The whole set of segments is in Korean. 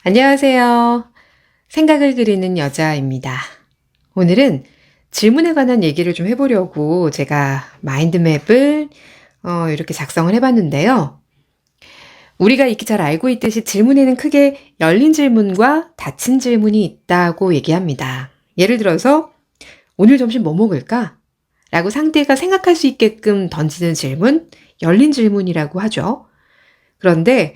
안녕하세요. 생각을 그리는 여자입니다. 오늘은 질문에 관한 얘기를 좀 해보려고 제가 마인드맵을 이렇게 작성을 해봤는데요. 우리가 익히 잘 알고 있듯이 질문에는 크게 열린 질문과 닫힌 질문이 있다고 얘기합니다. 예를 들어서 오늘 점심 뭐 먹을까? 라고 상대가 생각할 수 있게끔 던지는 질문, 열린 질문이라고 하죠. 그런데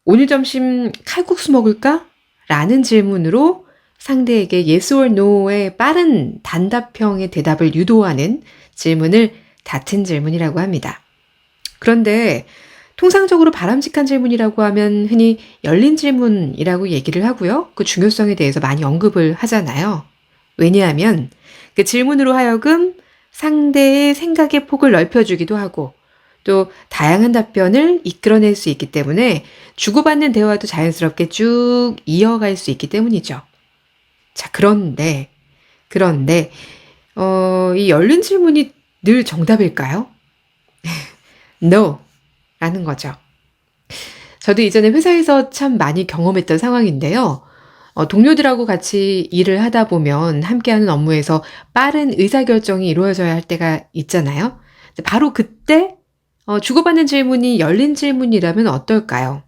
오늘 점심 칼국수 먹을까? 라는 질문으로 상대에게 yes or no의 빠른 단답형의 대답을 유도하는 질문을 닫힌 질문이라고 합니다. 그런데 통상적으로 바람직한 질문이라고 하면 흔히 열린 질문이라고 얘기를 하고요. 그 중요성에 대해서 많이 언급을 하잖아요. 왜냐하면 그 질문으로 하여금 상대의 생각의 폭을 넓혀주기도 하고 또 다양한 답변을 이끌어낼 수 있기 때문에 주고받는 대화도 자연스럽게 쭉 이어갈 수 있기 때문이죠. 자, 그런데 이 열린 질문이 늘 정답일까요? No 라는 거죠. 저도 이전에 회사에서 참 많이 경험했던 상황인데요. 동료들하고 같이 일을 하다 보면 함께하는 업무에서 빠른 의사결정이 이루어져야 할 때가 있잖아요. 바로 그때 주고받는 질문이 열린 질문이라면 어떨까요?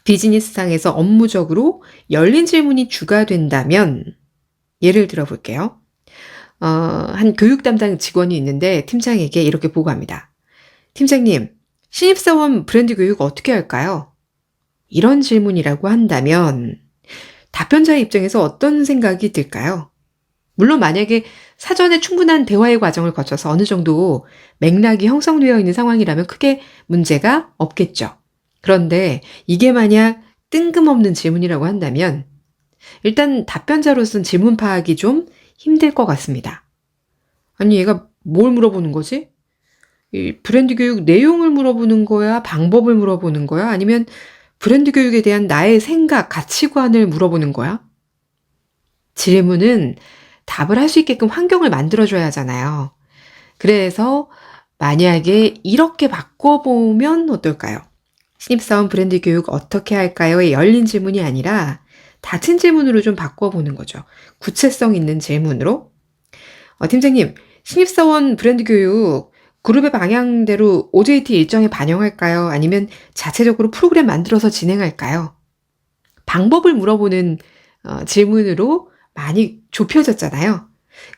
비즈니스상에서 업무적으로 열린 질문이 주가 된다면 예를 들어 볼게요. 한 교육 담당 직원이 있는데 팀장에게 이렇게 보고합니다. 팀장님, 신입사원 브랜드 교육 어떻게 할까요? 이런 질문이라고 한다면 답변자의 입장에서 어떤 생각이 들까요? 물론 만약에 사전에 충분한 대화의 과정을 거쳐서 어느 정도 맥락이 형성되어 있는 상황이라면 크게 문제가 없겠죠. 그런데 이게 만약 뜬금없는 질문이라고 한다면 일단 답변자로서는 질문 파악이 좀 힘들 것 같습니다. 아니, 얘가 뭘 물어보는 거지? 이 브랜드 교육 내용을 물어보는 거야? 방법을 물어보는 거야? 아니면 브랜드 교육에 대한 나의 생각, 가치관을 물어보는 거야? 질문은 답을 할 수 있게끔 환경을 만들어줘야 하잖아요. 그래서 만약에 이렇게 바꿔보면 어떨까요? 신입사원 브랜드 교육 어떻게 할까요?의 열린 질문이 아니라 닫힌 질문으로 좀 바꿔보는 거죠. 구체성 있는 질문으로. 팀장님, 신입사원 브랜드 교육 그룹의 방향대로 OJT 일정에 반영할까요? 아니면 자체적으로 프로그램 만들어서 진행할까요? 방법을 물어보는 질문으로 많이 좁혀졌잖아요.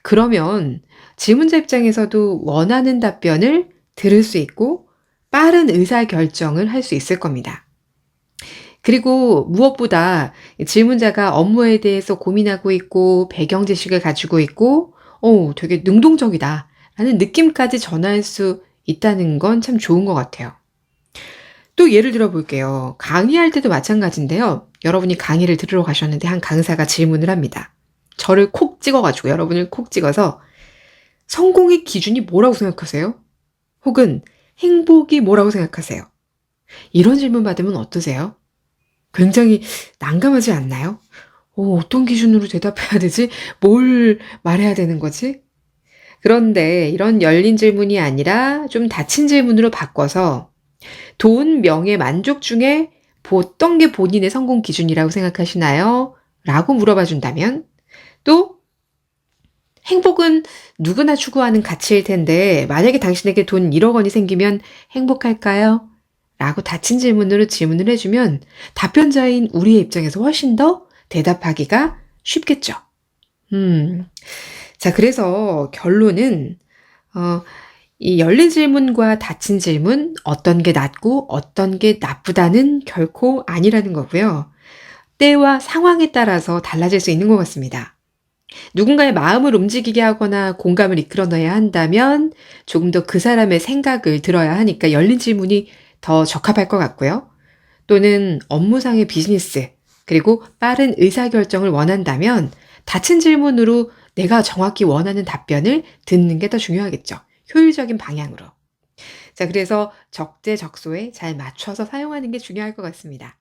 그러면 질문자 입장에서도 원하는 답변을 들을 수 있고 빠른 의사결정을 할 수 있을 겁니다. 그리고 무엇보다 질문자가 업무에 대해서 고민하고 있고 배경 지식을 가지고 있고 되게 능동적이다 라는 느낌까지 전할 수 있다는 건 참 좋은 것 같아요. 또 예를 들어 볼게요. 강의할 때도 마찬가지인데요. 여러분이 강의를 들으러 가셨는데 한 강사가 질문을 합니다. 저를 콕 찍어가지고 여러분을 콕 찍어서 성공의 기준이 뭐라고 생각하세요? 혹은 행복이 뭐라고 생각하세요? 이런 질문 받으면 어떠세요? 굉장히 난감하지 않나요? 어떤 기준으로 대답해야 되지? 뭘 말해야 되는 거지? 그런데 이런 열린 질문이 아니라 좀 닫힌 질문으로 바꿔서 돈, 명예, 만족 중에 어떤 게 본인의 성공 기준이라고 생각하시나요? 라고 물어봐 준다면 또 행복은 누구나 추구하는 가치일 텐데 만약에 당신에게 돈 1억 원이 생기면 행복할까요? 라고 닫힌 질문으로 질문을 해주면 답변자인 우리의 입장에서 훨씬 더 대답하기가 쉽겠죠. 자, 그래서 결론은 이 열린 질문과 닫힌 질문 어떤 게 낫고 어떤 게 나쁘다는 결코 아니라는 거고요. 때와 상황에 따라서 달라질 수 있는 것 같습니다. 누군가의 마음을 움직이게 하거나 공감을 이끌어내야 한다면 조금 더 그 사람의 생각을 들어야 하니까 열린 질문이 더 적합할 것 같고요. 또는 업무상의 비즈니스 그리고 빠른 의사결정을 원한다면 닫힌 질문으로 내가 정확히 원하는 답변을 듣는 게 더 중요하겠죠. 효율적인 방향으로. 자, 그래서 적재적소에 잘 맞춰서 사용하는 게 중요할 것 같습니다.